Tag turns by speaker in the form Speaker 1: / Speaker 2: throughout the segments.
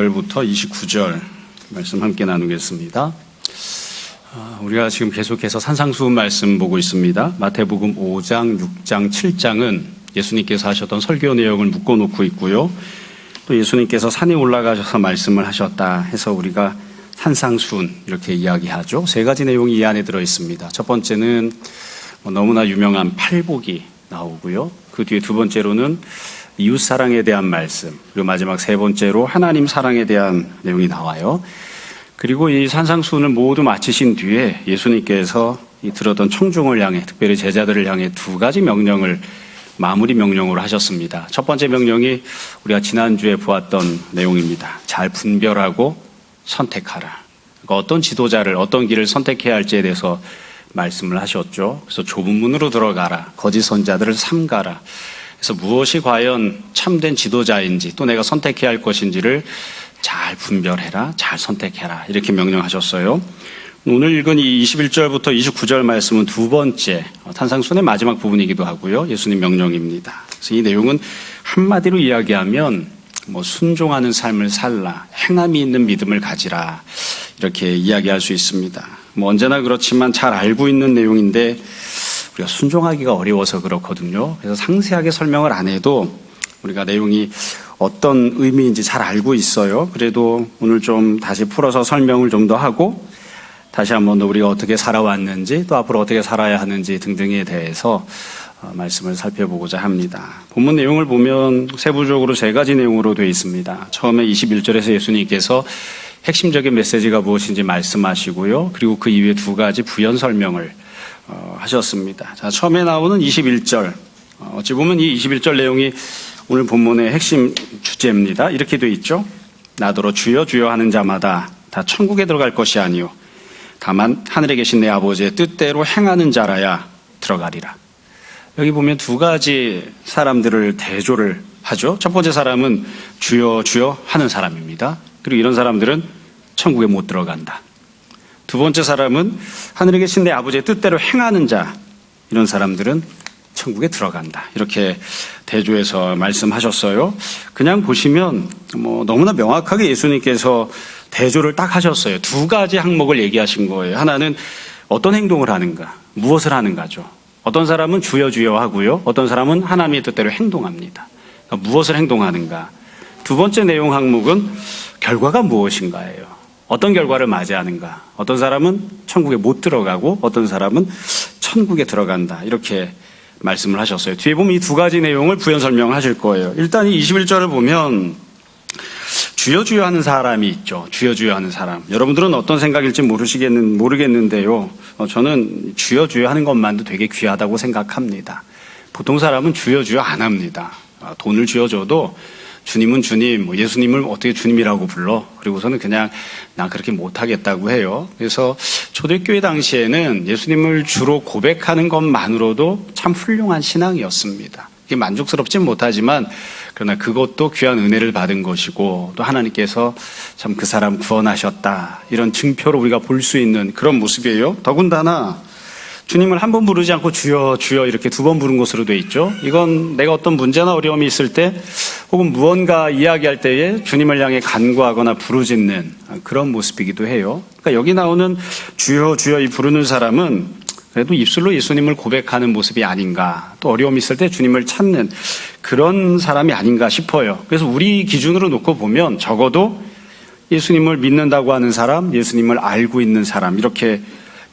Speaker 1: 부터 29절 말씀 함께 나누겠습니다. 우리가 지금 계속해서 산상수훈 말씀 보고 있습니다. 마태복음 5장, 6장, 7장은 예수님께서 하셨던 설교 내용을 묶어놓고 있고요. 또 예수님께서 산에 올라가셔서 말씀을 하셨다 해서 우리가 산상수훈 이렇게 이야기하죠. 세 가지 내용이 이 안에 들어있습니다. 첫 번째는 너무나 유명한 팔복이 나오고요. 그 뒤에 두 번째로는 이웃사랑에 대한 말씀, 그리고 마지막 세 번째로 하나님 사랑에 대한 내용이 나와요. 그리고 이 산상수훈을 모두 마치신 뒤에 예수님께서 이 들었던 청중을 향해, 특별히 제자들을 향해 두 가지 명령을 마무리 명령으로 하셨습니다. 첫 번째 명령이 우리가 지난주에 보았던 내용입니다. 잘 분별하고 선택하라. 그러니까 어떤 지도자를, 어떤 길을 선택해야 할지에 대해서 말씀을 하셨죠. 그래서 좁은 문으로 들어가라. 거짓 선자들을 삼가라. 그래서 무엇이 과연 참된 지도자인지 또 내가 선택해야 할 것인지를 잘 분별해라, 잘 선택해라 이렇게 명령하셨어요. 오늘 읽은 이 21절부터 29절 말씀은 두 번째 산상수훈의 마지막 부분이기도 하고요. 예수님 명령입니다. 그래서 이 내용은 한마디로 이야기하면 순종하는 삶을 살라, 행함이 있는 믿음을 가지라 이렇게 이야기할 수 있습니다. 언제나 그렇지만 잘 알고 있는 내용인데 우리가 순종하기가 어려워서 그렇거든요. 그래서 상세하게 설명을 안 해도 우리가 내용이 어떤 의미인지 잘 알고 있어요. 그래도 오늘 좀 다시 풀어서 설명을 좀 더 하고 다시 한번 더 우리가 어떻게 살아왔는지 또 앞으로 어떻게 살아야 하는지 등등에 대해서 말씀을 살펴보고자 합니다. 본문 내용을 보면 세부적으로 세 가지 내용으로 되어 있습니다. 처음에 21절에서 예수님께서 핵심적인 메시지가 무엇인지 말씀하시고요. 그리고 그 이후에 두 가지 부연 설명을 하셨습니다. 자, 처음에 나오는 21절. 어찌 보면 이 21절 내용이 오늘 본문의 핵심 주제입니다. 이렇게 되어 있죠. 나더러 주여 주여 하는 자마다 다 천국에 들어갈 것이 아니요 다만 하늘에 계신 내 아버지의 뜻대로 행하는 자라야 들어가리라. 여기 보면 두 가지 사람들을 대조를 하죠. 첫 번째 사람은 주여 주여 하는 사람입니다. 그리고 이런 사람들은 천국에 못 들어간다. 두 번째 사람은 하늘에 계신 내 아버지의 뜻대로 행하는 자, 이런 사람들은 천국에 들어간다. 이렇게 대조해서 말씀하셨어요. 그냥 보시면 너무나 명확하게 예수님께서 대조를 딱 하셨어요. 두 가지 항목을 얘기하신 거예요. 하나는 어떤 행동을 하는가, 무엇을 하는가죠. 어떤 사람은 주여 주여 하고요. 어떤 사람은 하나님의 뜻대로 행동합니다. 그러니까 무엇을 행동하는가. 두 번째 내용 항목은 결과가 무엇인가예요. 어떤 결과를 맞이하는가. 어떤 사람은 천국에 못 들어가고 어떤 사람은 천국에 들어간다. 이렇게 말씀을 하셨어요. 뒤에 보면 이 두 가지 내용을 부연 설명하실 거예요. 일단 이 21절을 보면 주여 주여 하는 사람이 있죠. 주여 주여 하는 사람. 여러분들은 어떤 생각일지 모르겠는데요. 저는 주여 주여 하는 것만도 되게 귀하다고 생각합니다. 보통 사람은 주여 주여 안 합니다. 돈을 쥐어줘도 주님은 주님, 예수님을 어떻게 주님이라고 불러? 그리고서는 그냥 난 그렇게 못하겠다고 해요. 그래서 초대교회 당시에는 예수님을 주로 고백하는 것만으로도 참 훌륭한 신앙이었습니다. 이게 만족스럽진 못하지만 그러나 그것도 귀한 은혜를 받은 것이고 또 하나님께서 참 그 사람 구원하셨다. 이런 증표로 우리가 볼 수 있는 그런 모습이에요. 더군다나 주님을 한 번 부르지 않고 주여 주여 이렇게 두 번 부른 것으로 돼 있죠. 이건 내가 어떤 문제나 어려움이 있을 때 혹은 무언가 이야기할 때에 주님을 향해 간구하거나 부르짖는 그런 모습이기도 해요. 그러니까 여기 나오는 주여 주여 이 부르는 사람은 그래도 입술로 예수님을 고백하는 모습이 아닌가, 또 어려움이 있을 때 주님을 찾는 그런 사람이 아닌가 싶어요. 그래서 우리 기준으로 놓고 보면 적어도 예수님을 믿는다고 하는 사람, 예수님을 알고 있는 사람 이렇게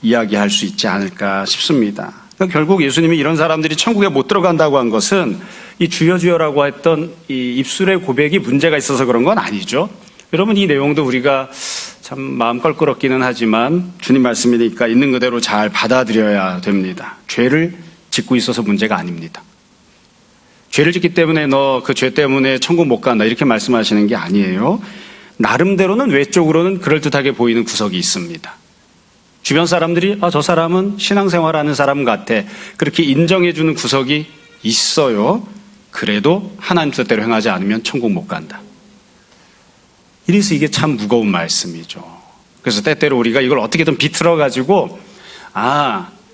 Speaker 1: 이야기할 수 있지 않을까 싶습니다. 그러니까 결국 예수님이 이런 사람들이 천국에 못 들어간다고 한 것은 이 주여 주여라고 했던 이 입술의 고백이 문제가 있어서 그런 건 아니죠. 여러분 이 내용도 우리가 참 마음 껄끄럽기는 하지만 주님 말씀이니까 있는 그대로 잘 받아들여야 됩니다. 죄를 짓고 있어서 문제가 아닙니다. 죄를 짓기 때문에 너 그 죄 때문에 천국 못 간다 이렇게 말씀하시는 게 아니에요. 나름대로는 외적으로는 그럴듯하게 보이는 구석이 있습니다. 주변 사람들이 저 사람은 신앙생활하는 사람 같아 그렇게 인정해주는 구석이 있어요. 그래도 하나님 뜻대로 행하지 않으면 천국 못 간다. 이래서 이게 참 무거운 말씀이죠. 그래서 때때로 우리가 이걸 어떻게든 비틀어가지고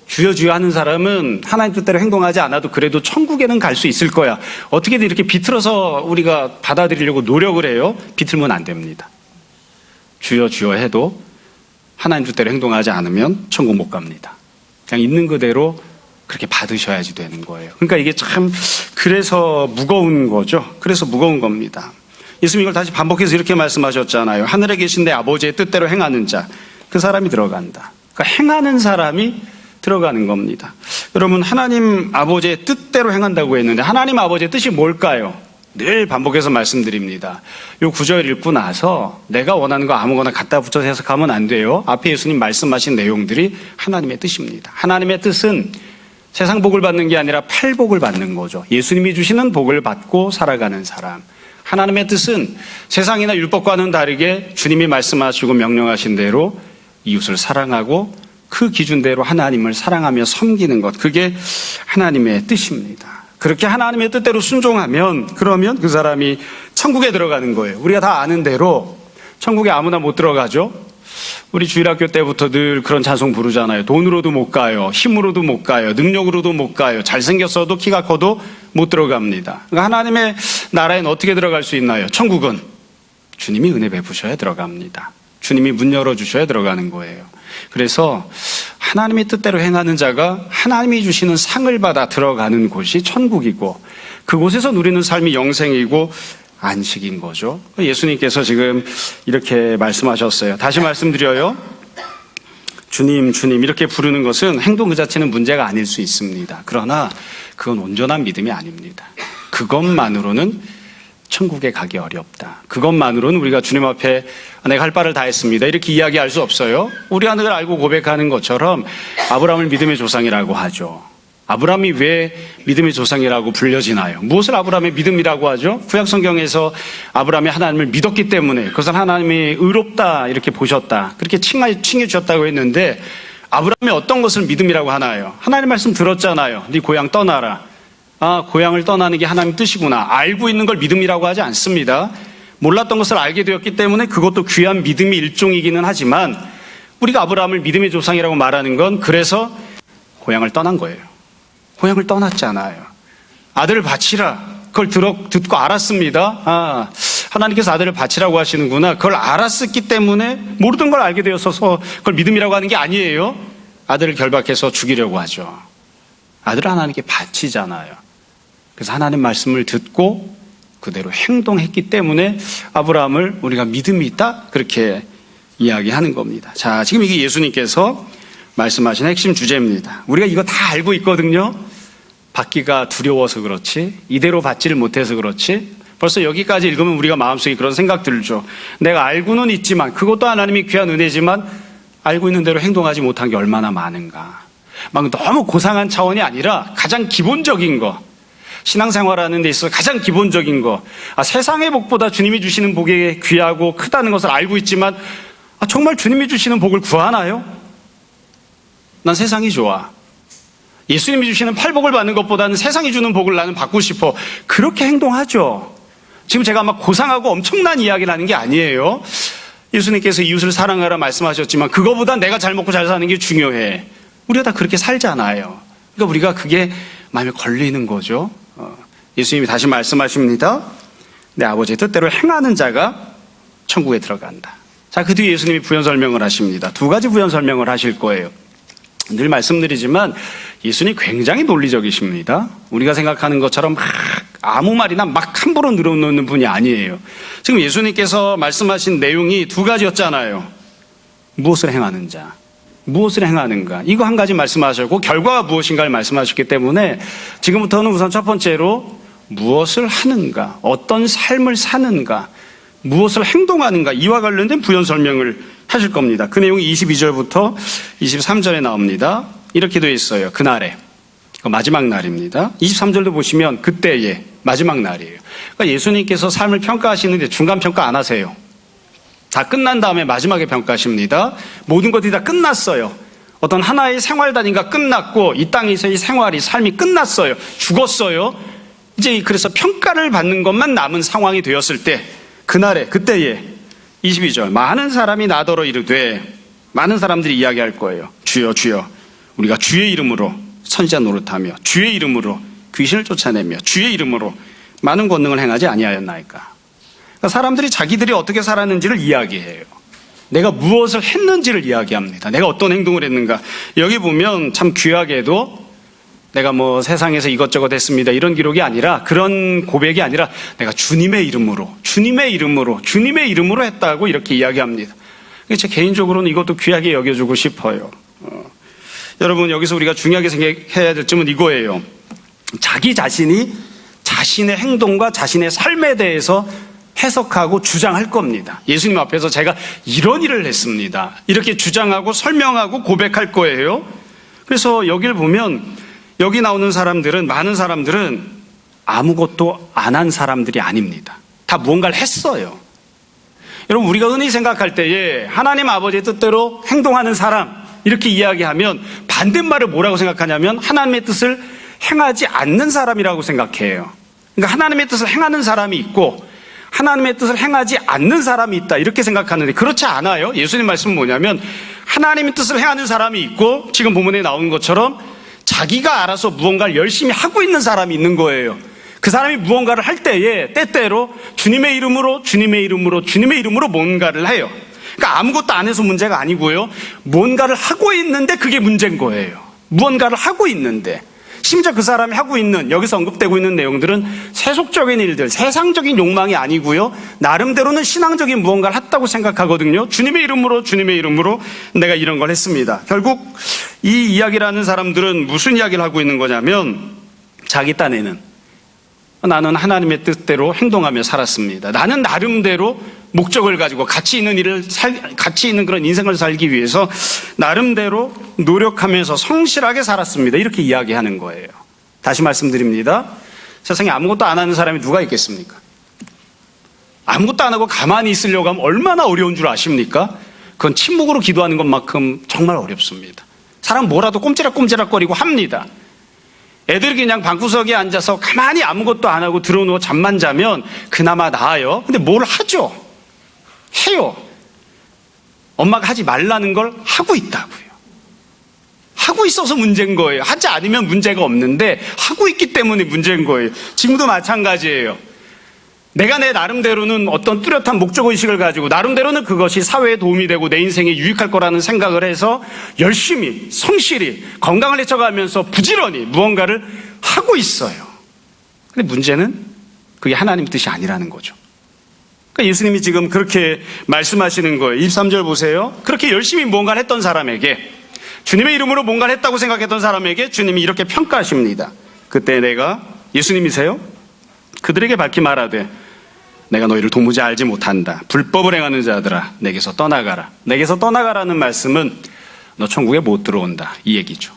Speaker 1: 주여 주여 하는 사람은 하나님 뜻대로 행동하지 않아도 그래도 천국에는 갈 수 있을 거야. 어떻게든 이렇게 비틀어서 우리가 받아들이려고 노력을 해요. 비틀면 안 됩니다. 주여 주여 해도 하나님 뜻대로 행동하지 않으면 천국 못 갑니다. 그냥 있는 그대로 그렇게 받으셔야지 되는 거예요. 그러니까 이게 참 그래서 무거운 거죠. 그래서 무거운 겁니다. 예수님 이걸 다시 반복해서 이렇게 말씀하셨잖아요. 하늘에 계신 내 아버지의 뜻대로 행하는 자, 그 사람이 들어간다. 그러니까 행하는 사람이 들어가는 겁니다. 여러분, 하나님 아버지의 뜻대로 행한다고 했는데 하나님 아버지의 뜻이 뭘까요? 늘 반복해서 말씀드립니다. 이 구절 읽고 나서 내가 원하는 거 아무거나 갖다 붙여서 해석하면 안 돼요. 앞에 예수님 말씀하신 내용들이 하나님의 뜻입니다. 하나님의 뜻은 세상 복을 받는 게 아니라 팔복을 받는 거죠. 예수님이 주시는 복을 받고 살아가는 사람. 하나님의 뜻은 세상이나 율법과는 다르게 주님이 말씀하시고 명령하신 대로 이웃을 사랑하고 그 기준대로 하나님을 사랑하며 섬기는 것. 그게 하나님의 뜻입니다. 그렇게 하나님의 뜻대로 순종하면 그러면 그 사람이 천국에 들어가는 거예요. 우리가 다 아는 대로 천국에 아무나 못 들어가죠. 우리 주일학교 때부터 늘 그런 찬송 부르잖아요. 돈으로도 못 가요. 힘으로도 못 가요. 능력으로도 못 가요. 잘생겼어도 키가 커도 못 들어갑니다. 그러니까 하나님의 나라에는 어떻게 들어갈 수 있나요? 천국은 주님이 은혜 베푸셔야 들어갑니다. 주님이 문 열어주셔야 들어가는 거예요. 그래서 하나님의 뜻대로 행하는 자가 하나님이 주시는 상을 받아 들어가는 곳이 천국이고 그곳에서 누리는 삶이 영생이고 안식인 거죠. 예수님께서 지금 이렇게 말씀하셨어요. 다시 말씀드려요. 주님, 주님 이렇게 부르는 것은 행동 그 자체는 문제가 아닐 수 있습니다. 그러나 그건 온전한 믿음이 아닙니다. 그것만으로는 천국에 가기 어렵다. 그것만으로는 우리가 주님 앞에 내가 할 바를 다 했습니다. 이렇게 이야기할 수 없어요. 우리 하나님을 알고 고백하는 것처럼 아브라함을 믿음의 조상이라고 하죠. 아브라함이 왜 믿음의 조상이라고 불려지나요? 무엇을 아브라함의 믿음이라고 하죠? 구약 성경에서 아브라함이 하나님을 믿었기 때문에 그것을 하나님이 의롭다 이렇게 보셨다. 그렇게 칭해 주셨다고 했는데 아브라함이 어떤 것을 믿음이라고 하나요? 하나님 말씀 들었잖아요. 네 고향 떠나라. 아, 고향을 떠나는 게 하나님 뜻이구나. 알고 있는 걸 믿음이라고 하지 않습니다. 몰랐던 것을 알게 되었기 때문에 그것도 귀한 믿음의 일종이기는 하지만 우리가 아브라함을 믿음의 조상이라고 말하는 건 그래서 고향을 떠난 거예요. 고향을 떠났잖아요. 아들을 바치라. 그걸 듣고 알았습니다. 아, 하나님께서 아들을 바치라고 하시는구나. 그걸 알았기 때문에 모르던 걸 알게 되어서 그걸 믿음이라고 하는 게 아니에요. 아들을 결박해서 죽이려고 하죠. 아들을 하나님께 바치잖아요. 그래서 하나님 말씀을 듣고 그대로 행동했기 때문에 아브라함을 우리가 믿음이 있다 그렇게 이야기하는 겁니다. 자, 지금 이게 예수님께서 말씀하신 핵심 주제입니다. 우리가 이거 다 알고 있거든요. 받기가 두려워서 그렇지, 이대로 받지를 못해서 그렇지, 벌써 여기까지 읽으면 우리가 마음속에 그런 생각 들죠. 내가 알고는 있지만 그것도 하나님이 귀한 은혜지만 알고 있는 대로 행동하지 못한 게 얼마나 많은가. 막 너무 고상한 차원이 아니라 가장 기본적인 거, 신앙생활하는 데 있어서 가장 기본적인 거, 세상의 복보다 주님이 주시는 복이 귀하고 크다는 것을 알고 있지만 정말 주님이 주시는 복을 구하나요? 난 세상이 좋아. 예수님이 주시는 팔복을 받는 것보다는 세상이 주는 복을 나는 받고 싶어. 그렇게 행동하죠. 지금 제가 막 고상하고 엄청난 이야기를 하는 게 아니에요. 예수님께서 이웃을 사랑하라 말씀하셨지만 그거보다 내가 잘 먹고 잘 사는 게 중요해. 우리가 다 그렇게 살잖아요. 그러니까 우리가 그게 마음에 걸리는 거죠. 예수님이 다시 말씀하십니다. 내 아버지의 뜻대로 행하는 자가 천국에 들어간다. 자, 그 뒤에 예수님이 부연 설명을 하십니다. 두 가지 부연 설명을 하실 거예요. 늘 말씀드리지만 예수님이 굉장히 논리적이십니다. 우리가 생각하는 것처럼 막 아무 말이나 막 함부로 늘어놓는 분이 아니에요. 지금 예수님께서 말씀하신 내용이 두 가지였잖아요. 무엇을 행하는 자, 무엇을 행하는가, 이거 한 가지 말씀하셨고 결과가 무엇인가를 말씀하셨기 때문에 지금부터는 우선 첫 번째로 무엇을 하는가, 어떤 삶을 사는가, 무엇을 행동하는가, 이와 관련된 부연 설명을 하실 겁니다. 그 내용이 22절부터 23절에 나옵니다. 이렇게 되어 있어요. 그날에, 마지막 날입니다. 23절도 보시면 그때에, 마지막 날이에요. 그러니까 예수님께서 삶을 평가하시는데 중간 평가 안 하세요. 다 끝난 다음에 마지막에 평가하십니다. 모든 것이 다 끝났어요. 어떤 하나의 생활 단위가 끝났고 이 땅에서의 생활이, 삶이 끝났어요. 죽었어요. 이제 그래서 평가를 받는 것만 남은 상황이 되었을 때, 그날에, 그때에, 22절, 많은 사람이 나더러 이르되, 많은 사람들이 이야기할 거예요. 주여, 주여, 우리가 주의 이름으로 선지자 노릇하며 주의 이름으로 귀신을 쫓아내며 주의 이름으로 많은 권능을 행하지 아니하였나이까. 그러니까 사람들이 자기들이 어떻게 살았는지를 이야기해요. 내가 무엇을 했는지를 이야기합니다. 내가 어떤 행동을 했는가. 여기 보면 참 귀하게도 내가 뭐 세상에서 이것저것 했습니다 이런 기록이 아니라, 그런 고백이 아니라 내가 주님의 이름으로 했다고 이렇게 이야기합니다. 제 개인적으로는 이것도 귀하게 여겨주고 싶어요. 여러분, 여기서 우리가 중요하게 생각해야 될 점은 이거예요. 자기 자신이 자신의 행동과 자신의 삶에 대해서 해석하고 주장할 겁니다. 예수님 앞에서 제가 이런 일을 했습니다, 이렇게 주장하고 설명하고 고백할 거예요. 그래서 여기를 보면 여기 나오는 사람들은, 많은 사람들은 아무것도 안 한 사람들이 아닙니다. 다 무언가를 했어요. 여러분, 우리가 흔히 생각할 때에 하나님 아버지의 뜻대로 행동하는 사람 이렇게 이야기하면 반대말을 뭐라고 생각하냐면 하나님의 뜻을 행하지 않는 사람이라고 생각해요. 그러니까 하나님의 뜻을 행하는 사람이 있고 하나님의 뜻을 행하지 않는 사람이 있다 이렇게 생각하는데, 그렇지 않아요. 예수님 말씀은 뭐냐면 하나님의 뜻을 행하는 사람이 있고, 지금 본문에 나오는 것처럼 자기가 알아서 무언가를 열심히 하고 있는 사람이 있는 거예요. 그 사람이 무언가를 할 때에 때때로 주님의 이름으로 뭔가를 해요. 그러니까 아무것도 안 해서 문제가 아니고요, 뭔가를 하고 있는데 그게 문제인 거예요. 무언가를 하고 있는데, 심지어 그 사람이 하고 있는, 여기서 언급되고 있는 내용들은 세속적인 일들, 세상적인 욕망이 아니고요, 나름대로는 신앙적인 무언가를 했다고 생각하거든요. 주님의 이름으로 내가 이런 걸 했습니다. 결국 이 이야기를 하는 사람들은 무슨 이야기를 하고 있는 거냐면, 자기 딴에는 나는 하나님의 뜻대로 행동하며 살았습니다. 나는 나름대로 목적을 가지고 가치 있는 그런 인생을 살기 위해서 나름대로 노력하면서 성실하게 살았습니다. 이렇게 이야기하는 거예요. 다시 말씀드립니다. 세상에 아무것도 안 하는 사람이 누가 있겠습니까? 아무것도 안 하고 가만히 있으려고 하면 얼마나 어려운 줄 아십니까? 그건 침묵으로 기도하는 것만큼 정말 어렵습니다. 사람 뭐라도 꼼지락꼼지락거리고 합니다. 애들이 그냥 방구석에 앉아서 가만히 아무것도 안 하고 들어누워 잠만 자면 그나마 나아요. 근데 뭘 하죠? 해요. 엄마가 하지 말라는 걸 하고 있다고요. 하고 있어서 문제인 거예요. 하지 않으면 문제가 없는데 하고 있기 때문에 문제인 거예요. 지금도 마찬가지예요. 내가 내 나름대로는 어떤 뚜렷한 목적의식을 가지고 나름대로는 그것이 사회에 도움이 되고 내 인생에 유익할 거라는 생각을 해서 열심히 성실히 건강을 해쳐가면서 부지런히 무언가를 하고 있어요. 근데 문제는 그게 하나님 뜻이 아니라는 거죠. 그러니까 예수님이 지금 그렇게 말씀하시는 거예요. 23절 보세요. 그렇게 열심히 무언가를 했던 사람에게, 주님의 이름으로 뭔가를 했다고 생각했던 사람에게 주님이 이렇게 평가하십니다. 그때 내가, 예수님이세요? 그들에게 밝히 말하되 내가 너희를 도무지 알지 못한다. 불법을 행하는 자들아, 내게서 떠나가라. 내게서 떠나가라는 말씀은 너 천국에 못 들어온다, 이 얘기죠.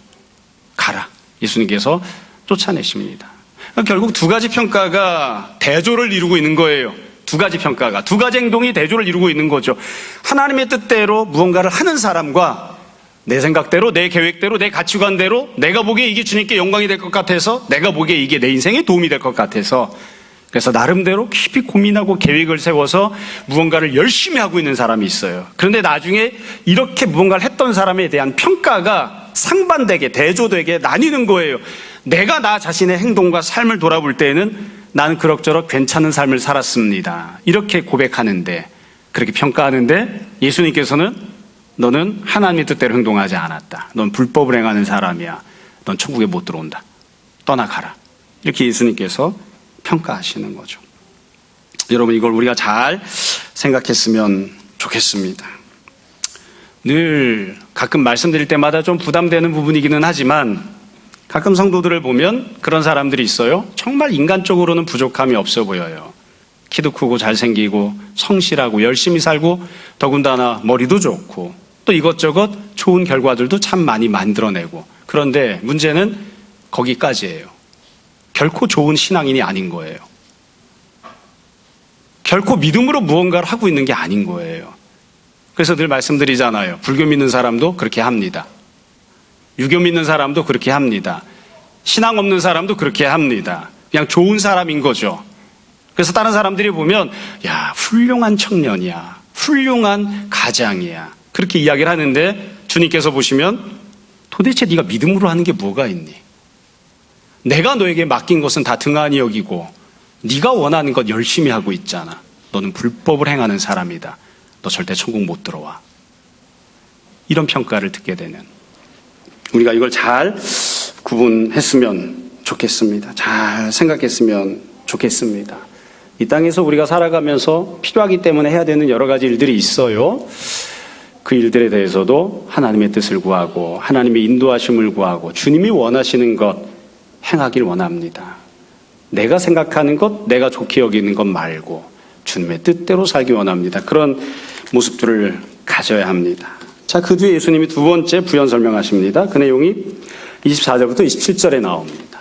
Speaker 1: 가라. 예수님께서 쫓아내십니다. 결국 두 가지 평가가 대조를 이루고 있는 거예요. 두 가지 평가가, 두 가지 행동이 대조를 이루고 있는 거죠. 하나님의 뜻대로 무언가를 하는 사람과 내 생각대로, 내 계획대로, 내 가치관대로 내가 보기에 이게 주님께 영광이 될 것 같아서, 내가 보기에 이게 내 인생에 도움이 될 것 같아서, 그래서 나름대로 깊이 고민하고 계획을 세워서 무언가를 열심히 하고 있는 사람이 있어요. 그런데 나중에 이렇게 무언가를 했던 사람에 대한 평가가 상반되게, 대조되게 나뉘는 거예요. 내가 나 자신의 행동과 삶을 돌아볼 때에는 나는 그럭저럭 괜찮은 삶을 살았습니다, 이렇게 고백하는데, 그렇게 평가하는데 예수님께서는 너는 하나님의 뜻대로 행동하지 않았다. 넌 불법을 행하는 사람이야. 넌 천국에 못 들어온다. 떠나가라. 이렇게 예수님께서 평가하시는 거죠. 여러분, 이걸 우리가 잘 생각했으면 좋겠습니다. 늘 가끔 말씀드릴 때마다 좀 부담되는 부분이기는 하지만 가끔 성도들을 보면 그런 사람들이 있어요. 정말 인간적으로는 부족함이 없어 보여요. 키도 크고 잘생기고 성실하고 열심히 살고 더군다나 머리도 좋고 또 이것저것 좋은 결과들도 참 많이 만들어내고, 그런데 문제는 거기까지예요. 결코 좋은 신앙인이 아닌 거예요. 결코 믿음으로 무언가를 하고 있는 게 아닌 거예요. 그래서 늘 말씀드리잖아요. 불교 믿는 사람도 그렇게 합니다. 유교 믿는 사람도 그렇게 합니다. 신앙 없는 사람도 그렇게 합니다. 그냥 좋은 사람인 거죠. 그래서 다른 사람들이 보면 야, 훌륭한 청년이야, 훌륭한 가장이야, 그렇게 이야기를 하는데 주님께서 보시면 도대체 네가 믿음으로 하는 게 뭐가 있니? 내가 너에게 맡긴 것은 다 등한히 여기고 네가 원하는 것 열심히 하고 있잖아. 너는 불법을 행하는 사람이다. 너 절대 천국 못 들어와. 이런 평가를 듣게 되는, 우리가 이걸 잘 구분했으면 좋겠습니다. 잘 생각했으면 좋겠습니다. 이 땅에서 우리가 살아가면서 필요하기 때문에 해야 되는 여러 가지 일들이 있어요. 그 일들에 대해서도 하나님의 뜻을 구하고 하나님의 인도하심을 구하고 주님이 원하시는 것 행하길 원합니다. 내가 생각하는 것, 내가 좋게 여기는 것 말고 주님의 뜻대로 살기 원합니다. 그런 모습들을 가져야 합니다. 자, 그 뒤에 예수님이 두 번째 부연 설명하십니다. 그 내용이 24절부터 27절에 나옵니다.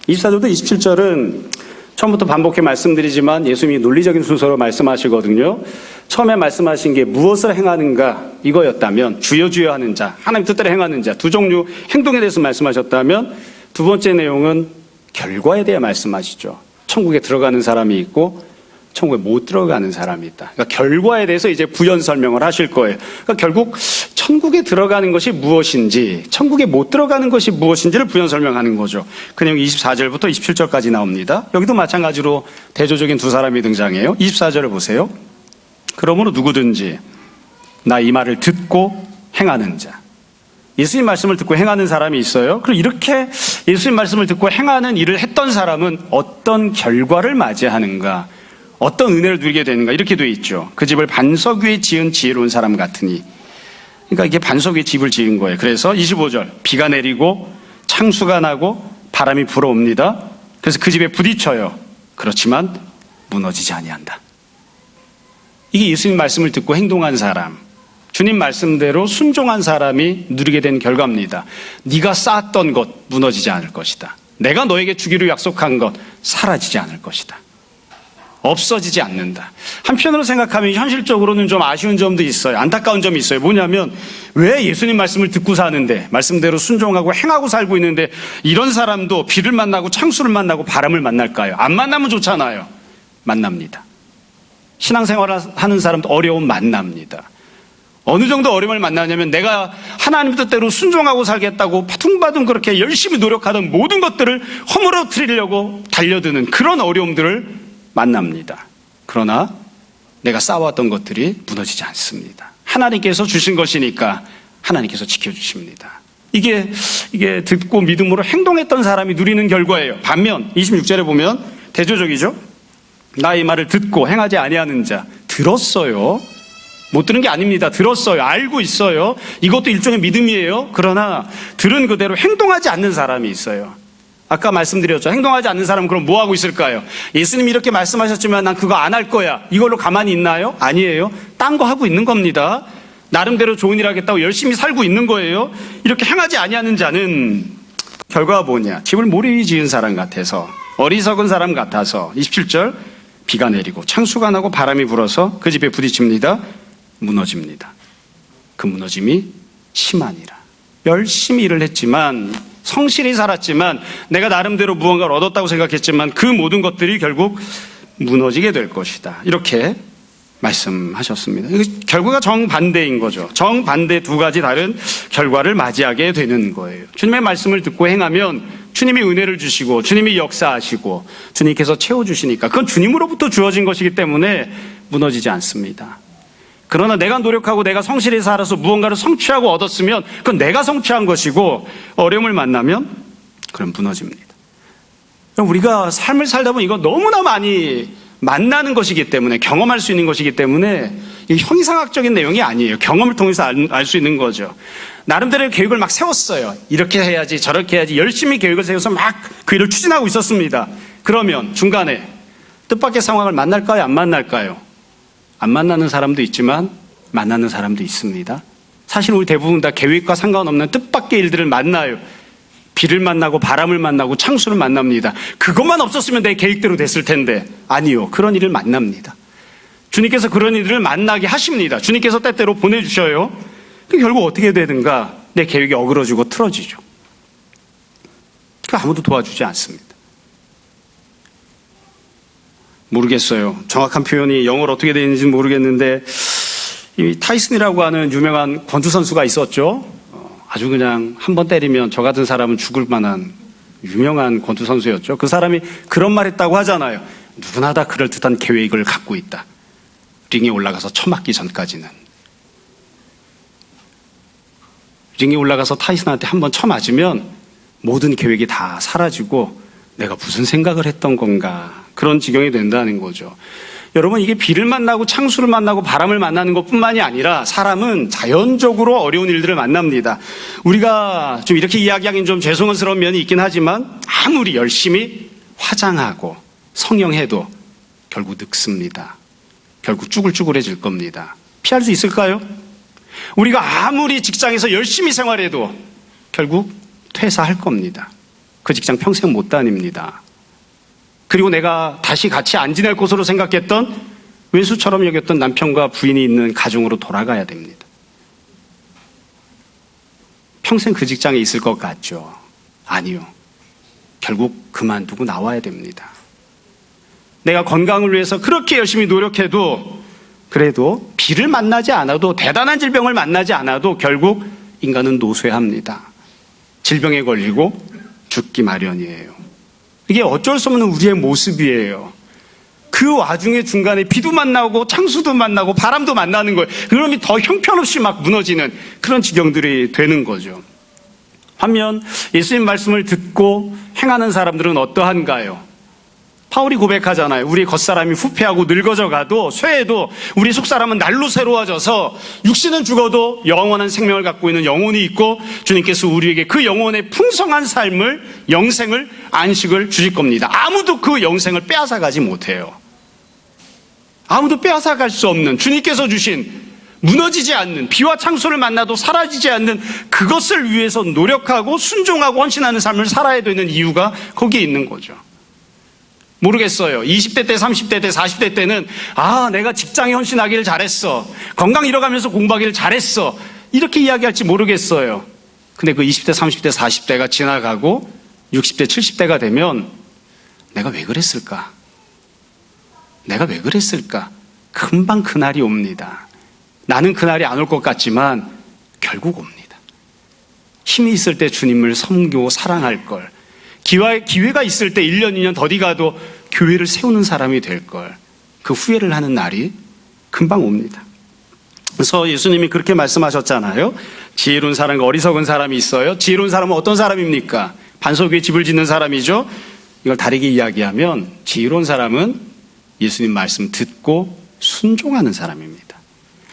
Speaker 1: 24절부터 27절은 처음부터 반복해 말씀드리지만 예수님이 논리적인 순서로 말씀하시거든요. 처음에 말씀하신 게 무엇을 행하는가 이거였다면, 주여 주여 하는 자, 하나님 뜻대로 행하는 자, 두 종류 행동에 대해서 말씀하셨다면, 두 번째 내용은 결과에 대해 말씀하시죠. 천국에 들어가는 사람이 있고 천국에 못 들어가는 사람이 있다. 그러니까 결과에 대해서 이제 부연 설명을 하실 거예요. 그러니까 결국 천국에 들어가는 것이 무엇인지, 천국에 못 들어가는 것이 무엇인지를 부연 설명하는 거죠. 그 내용이 24절부터 27절까지 나옵니다. 여기도 마찬가지로 대조적인 두 사람이 등장해요. 24절을 보세요. 그러므로 누구든지 나 이 말을 듣고 행하는 자. 예수님 말씀을 듣고 행하는 사람이 있어요. 그리고 이렇게 예수님 말씀을 듣고 행하는 일을 했던 사람은 어떤 결과를 맞이하는가, 어떤 은혜를 누리게 되는가, 이렇게 돼 있죠. 그 집을 반석 위에 지은 지혜로운 사람 같으니. 그러니까 이게 반석 위에 집을 지은 거예요. 그래서 25절, 비가 내리고 창수가 나고 바람이 불어옵니다. 그래서 그 집에 부딪혀요. 그렇지만 무너지지 아니한다. 이게 예수님 말씀을 듣고 행동한 사람, 주님 말씀대로 순종한 사람이 누리게 된 결과입니다. 네가 쌓았던 것 무너지지 않을 것이다. 내가 너에게 주기로 약속한 것 사라지지 않을 것이다. 없어지지 않는다. 한편으로 생각하면 현실적으로는 좀 아쉬운 점도 있어요. 안타까운 점이 있어요. 뭐냐면 왜 예수님 말씀을 듣고 사는데, 말씀대로 순종하고 행하고 살고 있는데 이런 사람도 비를 만나고 창수를 만나고 바람을 만날까요? 안 만나면 좋잖아요. 만납니다. 신앙생활을 하는 사람도 어려움 만납니다. 어느 정도 어려움을 만나냐면 내가 하나님 뜻대로 순종하고 살겠다고 바둥바둥 그렇게 열심히 노력하던 모든 것들을 허물어뜨리려고 달려드는 그런 어려움들을 만납니다. 그러나 내가 쌓아왔던 것들이 무너지지 않습니다. 하나님께서 주신 것이니까 하나님께서 지켜주십니다. 이게 듣고 믿음으로 행동했던 사람이 누리는 결과예요. 반면 26절에 보면 대조적이죠. 나 이 말을 듣고 행하지 아니하는 자. 들었어요. 못 들은 게 아닙니다. 들었어요. 알고 있어요. 이것도 일종의 믿음이에요. 그러나 들은 그대로 행동하지 않는 사람이 있어요. 아까 말씀드렸죠. 행동하지 않는 사람은 그럼 뭐 하고 있을까요? 예수님이 이렇게 말씀하셨지만 난 그거 안 할 거야. 이걸로 가만히 있나요? 아니에요. 딴 거 하고 있는 겁니다. 나름대로 좋은 일 하겠다고 열심히 살고 있는 거예요. 이렇게 행하지 아니하는 자는 결과가 뭐냐? 집을 모래 위에 지은 사람 같아서, 어리석은 사람 같아서 27절, 비가 내리고 창수가 나고 바람이 불어서 그 집에 부딪힙니다. 무너집니다. 그 무너짐이 심하니라. 열심히 일을 했지만, 성실히 살았지만, 내가 나름대로 무언가를 얻었다고 생각했지만 그 모든 것들이 결국 무너지게 될 것이다. 이렇게 말씀하셨습니다. 결과가 정반대인 거죠. 정반대 두 가지 다른 결과를 맞이하게 되는 거예요. 주님의 말씀을 듣고 행하면 주님이 은혜를 주시고 주님이 역사하시고 주님께서 채워주시니까 그건 주님으로부터 주어진 것이기 때문에 무너지지 않습니다. 그러나 내가 노력하고 내가 성실히 살아서 무언가를 성취하고 얻었으면 그건 내가 성취한 것이고, 어려움을 만나면 그럼 무너집니다. 우리가 삶을 살다 보면 이거 너무나 많이 만나는 것이기 때문에, 경험할 수 있는 것이기 때문에 이게 형이상학적인 내용이 아니에요. 경험을 통해서 알 수 있는 거죠. 나름대로 계획을 막 세웠어요. 이렇게 해야지 저렇게 해야지 열심히 계획을 세워서 막 그 일을 추진하고 있었습니다. 그러면 중간에 뜻밖의 상황을 만날까요? 안 만날까요? 안 만나는 사람도 있지만 만나는 사람도 있습니다. 사실 우리 대부분 다 계획과 상관없는 뜻밖의 일들을 만나요. 비를 만나고 바람을 만나고 창수를 만납니다. 그것만 없었으면 내 계획대로 됐을 텐데, 아니요. 그런 일을 만납니다. 주님께서 그런 일들을 만나게 하십니다. 주님께서 때때로 보내주셔요. 결국 어떻게 되든가 내 계획이 어그러지고 틀어지죠. 아무도 도와주지 않습니다. 모르겠어요. 정확한 표현이 영어로 어떻게 되는지는 모르겠는데, 이 타이슨이라고 하는 유명한 권투 선수가 있었죠. 아주 그냥 한 번 때리면 저 같은 사람은 죽을 만한 유명한 권투 선수였죠. 그 사람이 그런 말 했다고 하잖아요. 누구나 다 그럴듯한 계획을 갖고 있다. 링에 올라가서 쳐맞기 전까지는. 링에 올라가서 타이슨한테 한 번 쳐맞으면 모든 계획이 다 사라지고 내가 무슨 생각을 했던 건가, 그런 지경이 된다는 거죠. 여러분, 이게 비를 만나고 창수를 만나고 바람을 만나는 것뿐만이 아니라 사람은 자연적으로 어려운 일들을 만납니다. 우리가 좀 이렇게 이야기하기는 좀 죄송스러운 면이 있긴 하지만 아무리 열심히 화장하고 성형해도 결국 늙습니다. 결국 쭈글쭈글해질 겁니다. 피할 수 있을까요? 우리가 아무리 직장에서 열심히 생활해도 결국 퇴사할 겁니다. 그 직장 평생 못 다닙니다. 그리고 내가 다시 같이 안 지낼 곳으로 생각했던, 외수처럼 여겼던 남편과 부인이 있는 가정으로 돌아가야 됩니다. 평생 그 직장에 있을 것 같죠? 아니요. 결국 그만두고 나와야 됩니다. 내가 건강을 위해서 그렇게 열심히 노력해도, 그래도 비를 만나지 않아도, 대단한 질병을 만나지 않아도 결국 인간은 노쇠합니다. 질병에 걸리고 죽기 마련이에요. 이게 어쩔 수 없는 우리의 모습이에요. 그 와중에 중간에 비도 만나고 창수도 만나고 바람도 만나는 거예요. 그러면 더 형편없이 막 무너지는 그런 지경들이 되는 거죠. 반면 예수님 말씀을 듣고 행하는 사람들은 어떠한가요? 바울이 고백하잖아요. 우리 겉사람이 후패하고 늙어져 가도, 쇠해도 우리 속사람은 날로 새로워져서 육신은 죽어도 영원한 생명을 갖고 있는 영혼이 있고, 주님께서 우리에게 그 영혼의 풍성한 삶을, 영생을, 안식을 주실 겁니다. 아무도 그 영생을 빼앗아가지 못해요. 아무도 빼앗아갈 수 없는, 주님께서 주신 무너지지 않는, 비와 창수를 만나도 사라지지 않는 그것을 위해서 노력하고 순종하고 헌신하는 삶을 살아야 되는 이유가 거기에 있는 거죠. 모르겠어요. 20대 때, 30대 때, 40대 때는 내가 직장에 헌신하기를 잘했어, 건강 잃어가면서 공부하기를 잘했어, 이렇게 이야기할지 모르겠어요. 근데 그 20대, 30대, 40대가 지나가고 60대, 70대가 되면 내가 왜 그랬을까? 내가 왜 그랬을까? 금방 그날이 옵니다. 나는 그날이 안 올 것 같지만 결국 옵니다. 힘이 있을 때 주님을 섬기고 사랑할 걸, 기회가 있을 때 1년, 2년 더디 가도 교회를 세우는 사람이 될 걸, 그 후회를 하는 날이 금방 옵니다. 그래서 예수님이 그렇게 말씀하셨잖아요. 지혜로운 사람과 어리석은 사람이 있어요. 지혜로운 사람은 어떤 사람입니까? 반석 위에 집을 짓는 사람이죠. 이걸 다르게 이야기하면 지혜로운 사람은 예수님 말씀 듣고 순종하는 사람입니다.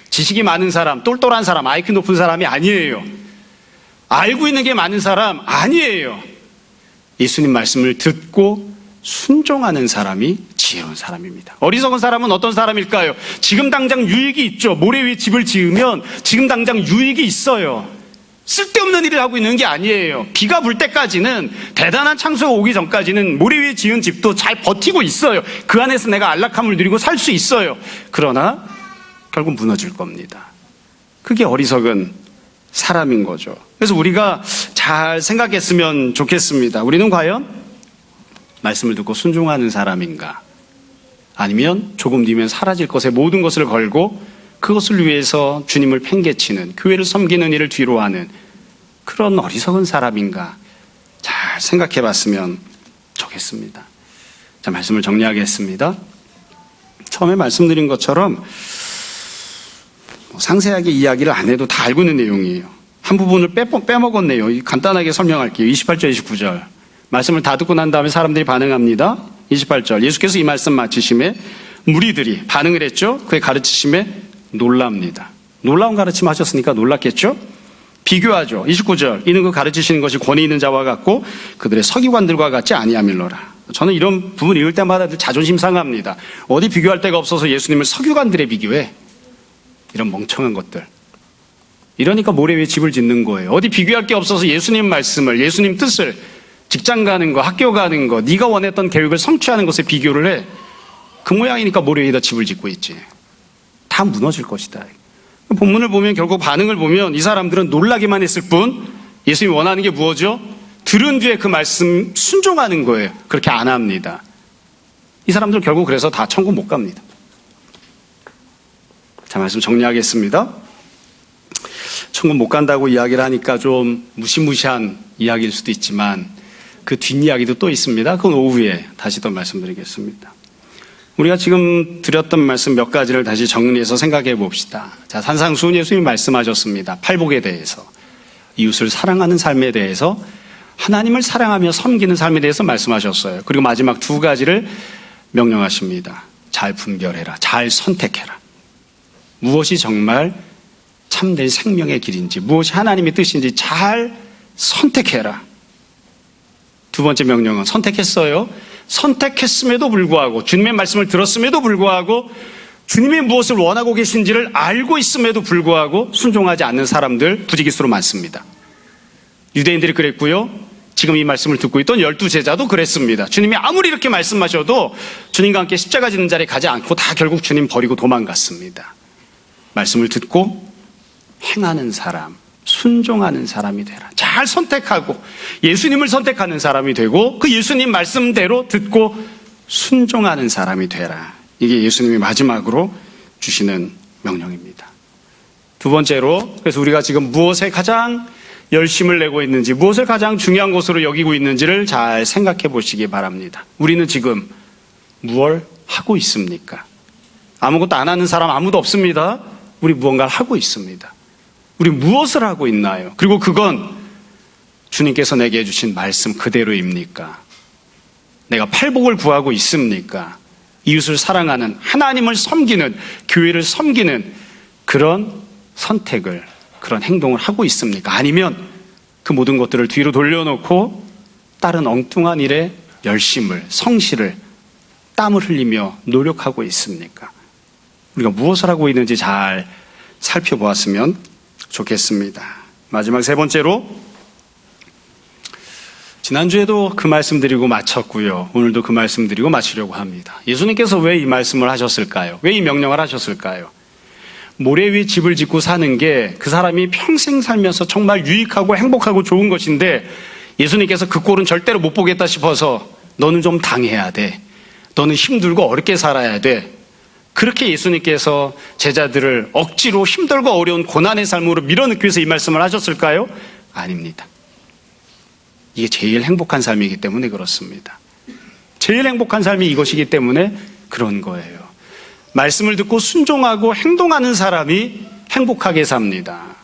Speaker 1: 지식이 많은 사람, 똘똘한 사람, IQ 높은 사람이 아니에요. 알고 있는 게 많은 사람 아니에요. 예수님 말씀을 듣고 순종하는 사람이 지혜로운 사람입니다. 어리석은 사람은 어떤 사람일까요? 지금 당장 유익이 있죠. 모래 위에 집을 지으면 지금 당장 유익이 있어요. 쓸데없는 일을 하고 있는 게 아니에요. 비가 불 때까지는, 대단한 창수가 오기 전까지는 모래 위에 지은 집도 잘 버티고 있어요. 그 안에서 내가 안락함을 누리고 살 수 있어요. 그러나 결국 무너질 겁니다. 그게 어리석은 사람인 거죠. 그래서 우리가 잘 생각했으면 좋겠습니다. 우리는 과연 말씀을 듣고 순종하는 사람인가? 아니면 조금 뒤면 사라질 것에 모든 것을 걸고 그것을 위해서 주님을 팽개치는, 교회를 섬기는 일을 뒤로 하는 그런 어리석은 사람인가? 잘 생각해 봤으면 좋겠습니다. 자, 말씀을 정리하겠습니다. 처음에 말씀드린 것처럼 상세하게 이야기를 안 해도 다 알고 있는 내용이에요. 한 부분을 빼먹었네요. 간단하게 설명할게요. 28절, 29절. 말씀을 다 듣고 난 다음에 사람들이 반응합니다. 28절. 예수께서 이 말씀 마치심에 무리들이 반응을 했죠. 그의 가르치심에 놀랍니다. 놀라운 가르침 하셨으니까 놀랐겠죠? 비교하죠. 29절. 이는 그 가르치시는 것이 권위 있는 자와 같고 그들의 서기관들과 같지 아니함일러라. 저는 이런 부분 읽을 때마다 자존심 상합니다. 어디 비교할 데가 없어서 예수님을 서기관들에 비교해. 이런 멍청한 것들. 이러니까 모래 위에 집을 짓는 거예요. 어디 비교할 게 없어서 예수님 말씀을, 예수님 뜻을, 직장 가는 거, 학교 가는 거, 네가 원했던 계획을 성취하는 것에 비교를 해. 그 모양이니까 모래 위에다 집을 짓고 있지. 다 무너질 것이다. 본문을 보면, 결국 반응을 보면 이 사람들은 놀라기만 했을 뿐 예수님이 원하는 게 무엇이죠? 들은 뒤에 그 말씀 순종하는 거예요. 그렇게 안 합니다. 이 사람들 결국 그래서 다 천국 못 갑니다. 자, 말씀 정리하겠습니다. 천국 못 간다고 이야기를 하니까 좀 무시무시한 이야기일 수도 있지만 그 뒷이야기도 또 있습니다. 그건 오후에 다시 더 말씀드리겠습니다. 우리가 지금 드렸던 말씀 몇 가지를 다시 정리해서 생각해 봅시다. 자, 산상수훈 예수님이 말씀하셨습니다. 팔복에 대해서, 이웃을 사랑하는 삶에 대해서, 하나님을 사랑하며 섬기는 삶에 대해서 말씀하셨어요. 그리고 마지막 두 가지를 명령하십니다. 잘 분별해라. 잘 선택해라. 무엇이 정말 참된 생명의 길인지, 무엇이 하나님의 뜻인지 잘 선택해라. 두 번째 명령은 선택했어요. 선택했음에도 불구하고, 주님의 말씀을 들었음에도 불구하고, 주님이 무엇을 원하고 계신지를 알고 있음에도 불구하고 순종하지 않는 사람들 부지기수로 많습니다. 유대인들이 그랬고요. 지금 이 말씀을 듣고 있던 12제자도 그랬습니다. 주님이 아무리 이렇게 말씀하셔도 주님과 함께 십자가 지는 자리에 가지 않고 다 결국 주님 버리고 도망갔습니다. 말씀을 듣고 행하는 사람, 순종하는 사람이 되라. 잘 선택하고 예수님을 선택하는 사람이 되고 그 예수님 말씀대로 듣고 순종하는 사람이 되라. 이게 예수님이 마지막으로 주시는 명령입니다. 두 번째로, 그래서 우리가 지금 무엇에 가장 열심을 내고 있는지, 무엇을 가장 중요한 것으로 여기고 있는지를 잘 생각해 보시기 바랍니다. 우리는 지금 무엇을 하고 있습니까? 아무것도 안 하는 사람 아무도 없습니다. 우리 무언가를 하고 있습니다. 우리 무엇을 하고 있나요? 그리고 그건 주님께서 내게 해주신 말씀 그대로입니까? 내가 팔복을 구하고 있습니까? 이웃을 사랑하는, 하나님을 섬기는, 교회를 섬기는 그런 선택을, 그런 행동을 하고 있습니까? 아니면 그 모든 것들을 뒤로 돌려놓고 다른 엉뚱한 일에 열심을, 성실을, 땀을 흘리며 노력하고 있습니까? 우리가 무엇을 하고 있는지 잘 살펴보았으면 좋겠습니다. 마지막 세 번째로, 지난주에도 그 말씀 드리고 마쳤고요. 오늘도 그 말씀 드리고 마치려고 합니다. 예수님께서 왜 이 말씀을 하셨을까요? 왜 이 명령을 하셨을까요? 모래 위에 집을 짓고 사는 게 그 사람이 평생 살면서 정말 유익하고 행복하고 좋은 것인데 예수님께서 그 꼴은 절대로 못 보겠다 싶어서 너는 좀 당해야 돼. 너는 힘들고 어렵게 살아야 돼. 그렇게 예수님께서 제자들을 억지로 힘들고 어려운 고난의 삶으로 밀어넣기 위해서 이 말씀을 하셨을까요? 아닙니다. 이게 제일 행복한 삶이기 때문에 그렇습니다. 제일 행복한 삶이 이것이기 때문에 그런 거예요. 말씀을 듣고 순종하고 행동하는 사람이 행복하게 삽니다.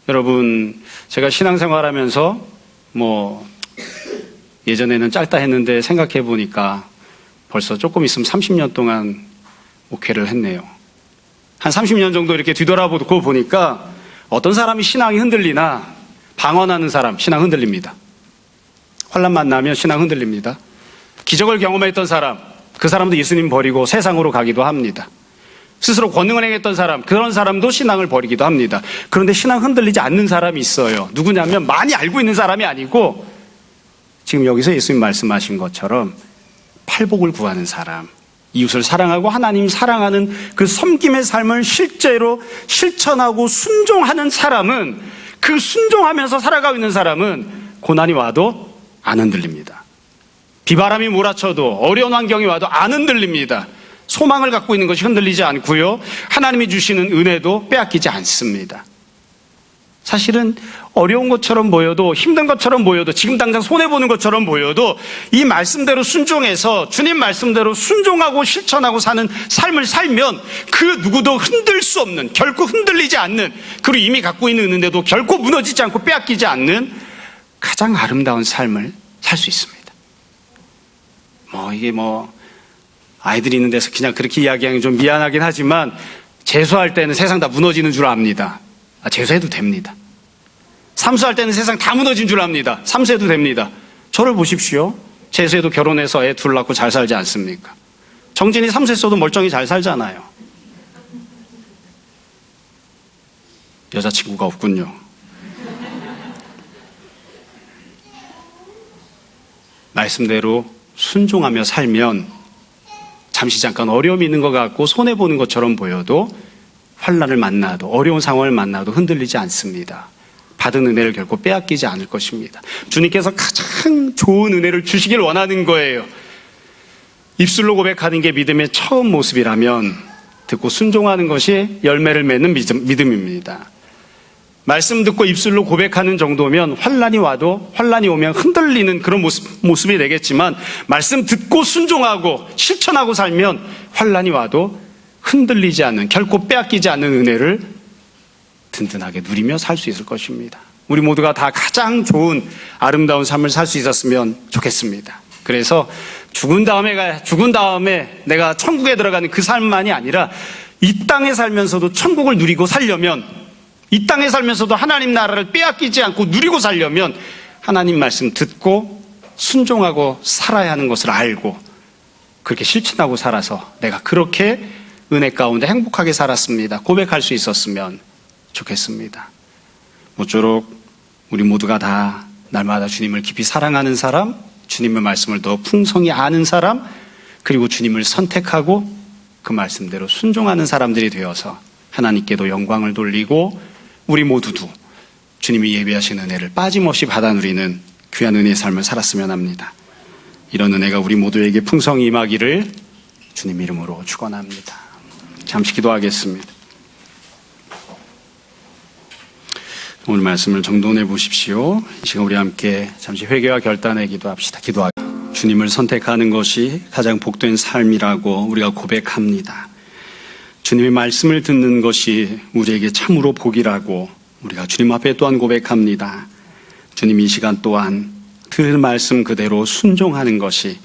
Speaker 1: 여러분, 제가 신앙생활하면서 예전에는 짧다 했는데 생각해 보니까 벌써 조금 있으면 30년 동안 목회를 했네요. 한 30년 정도 이렇게 뒤돌아보고 보니까 어떤 사람이 신앙이 흔들리나 방언하는 사람 신앙 흔들립니다. 환난 만나면 신앙 흔들립니다. 기적을 경험했던 사람, 그 사람도 예수님 버리고 세상으로 가기도 합니다. 스스로 권능을 행했던 사람, 그런 사람도 신앙을 버리기도 합니다. 그런데 신앙 흔들리지 않는 사람이 있어요. 누구냐면 많이 알고 있는 사람이 아니고 지금 여기서 예수님 말씀하신 것처럼 팔복을 구하는 사람, 이웃을 사랑하고 하나님 사랑하는 그 섬김의 삶을 실제로 실천하고 순종하는 사람은, 그 순종하면서 살아가고 있는 사람은 고난이 와도 안 흔들립니다. 비바람이 몰아쳐도 어려운 환경이 와도 안 흔들립니다. 소망을 갖고 있는 것이 흔들리지 않고요. 하나님이 주시는 은혜도 빼앗기지 않습니다. 사실은 어려운 것처럼 보여도, 힘든 것처럼 보여도, 지금 당장 손해보는 것처럼 보여도 이 말씀대로 순종해서 주님 말씀대로 순종하고 실천하고 사는 삶을 살면 그 누구도 흔들 수 없는, 결코 흔들리지 않는, 그리고 이미 갖고 있는 은혜도 결코 무너지지 않고 빼앗기지 않는 가장 아름다운 삶을 살 수 있습니다. 이게 아이들이 있는 데서 그냥 그렇게 이야기하기 좀 미안하긴 하지만 재수할 때는 세상 다 무너지는 줄 압니다. 재수해도 됩니다. 삼수할 때는 세상 다 무너진 줄 압니다. 삼수해도 됩니다. 저를 보십시오. 재수해도 결혼해서 애 둘 낳고 잘 살지 않습니까? 정진이 삼수했어도 멀쩡히 잘 살잖아요. 여자친구가 없군요. 말씀대로 순종하며 살면 잠시 잠깐 어려움이 있는 것 같고 손해보는 것처럼 보여도 환난을 만나도, 어려운 상황을 만나도 흔들리지 않습니다. 받은 은혜를 결코 빼앗기지 않을 것입니다. 주님께서 가장 좋은 은혜를 주시길 원하는 거예요. 입술로 고백하는 게 믿음의 처음 모습이라면 듣고 순종하는 것이 열매를 맺는 믿음입니다. 말씀 듣고 입술로 고백하는 정도면 환난이 오면 흔들리는 그런 모습이 되겠지만 말씀 듣고 순종하고 실천하고 살면 환난이 와도 흔들리지 않는, 결코 빼앗기지 않는 은혜를 든든하게 누리며 살 수 있을 것입니다. 우리 모두가 다 가장 좋은 아름다운 삶을 살 수 있었으면 좋겠습니다. 그래서 죽은 다음에 내가 천국에 들어가는 그 삶만이 아니라 이 땅에 살면서도 천국을 누리고 살려면, 이 땅에 살면서도 하나님 나라를 빼앗기지 않고 누리고 살려면 하나님 말씀 듣고 순종하고 살아야 하는 것을 알고 그렇게 실천하고 살아서 내가 그렇게 은혜 가운데 행복하게 살았습니다, 고백할 수 있었으면 좋겠습니다. 모쪼록 우리 모두가 다 날마다 주님을 깊이 사랑하는 사람, 주님의 말씀을 더 풍성히 아는 사람, 그리고 주님을 선택하고 그 말씀대로 순종하는 사람들이 되어서 하나님께도 영광을 돌리고 우리 모두도 주님이 예비하신 은혜를 빠짐없이 받아 누리는 귀한 은혜의 삶을 살았으면 합니다. 이런 은혜가 우리 모두에게 풍성히 임하기를 주님 이름으로 축원합니다. 잠시 기도하겠습니다. 오늘 말씀을 정돈해 보십시오. 이 시간 우리 함께 잠시 회개와 결단의 기도합시다. 주님을 선택하는 것이 가장 복된 삶이라고 우리가 고백합니다. 주님의 말씀을 듣는 것이 우리에게 참으로 복이라고 우리가 주님 앞에 또한 고백합니다. 주님, 이 시간 또한 들은 말씀 그대로 순종하는 것이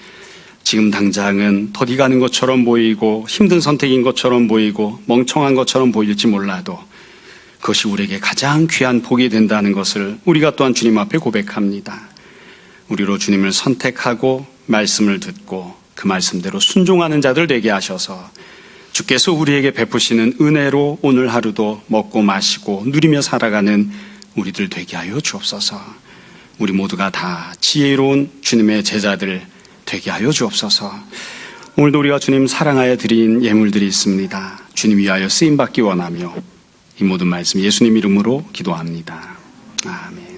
Speaker 1: 지금 당장은 더디 가는 것처럼 보이고 힘든 선택인 것처럼 보이고 멍청한 것처럼 보일지 몰라도 그것이 우리에게 가장 귀한 복이 된다는 것을 우리가 또한 주님 앞에 고백합니다. 우리로 주님을 선택하고 말씀을 듣고 그 말씀대로 순종하는 자들 되게 하셔서 주께서 우리에게 베푸시는 은혜로 오늘 하루도 먹고 마시고 누리며 살아가는 우리들 되게 하여 주옵소서. 우리 모두가 다 지혜로운 주님의 제자들 되게 하여 주옵소서. 오늘도 우리가 주님 사랑하여 드린 예물들이 있습니다. 주님 위하여 쓰임받기 원하며 이 모든 말씀 예수님 이름으로 기도합니다. 아멘.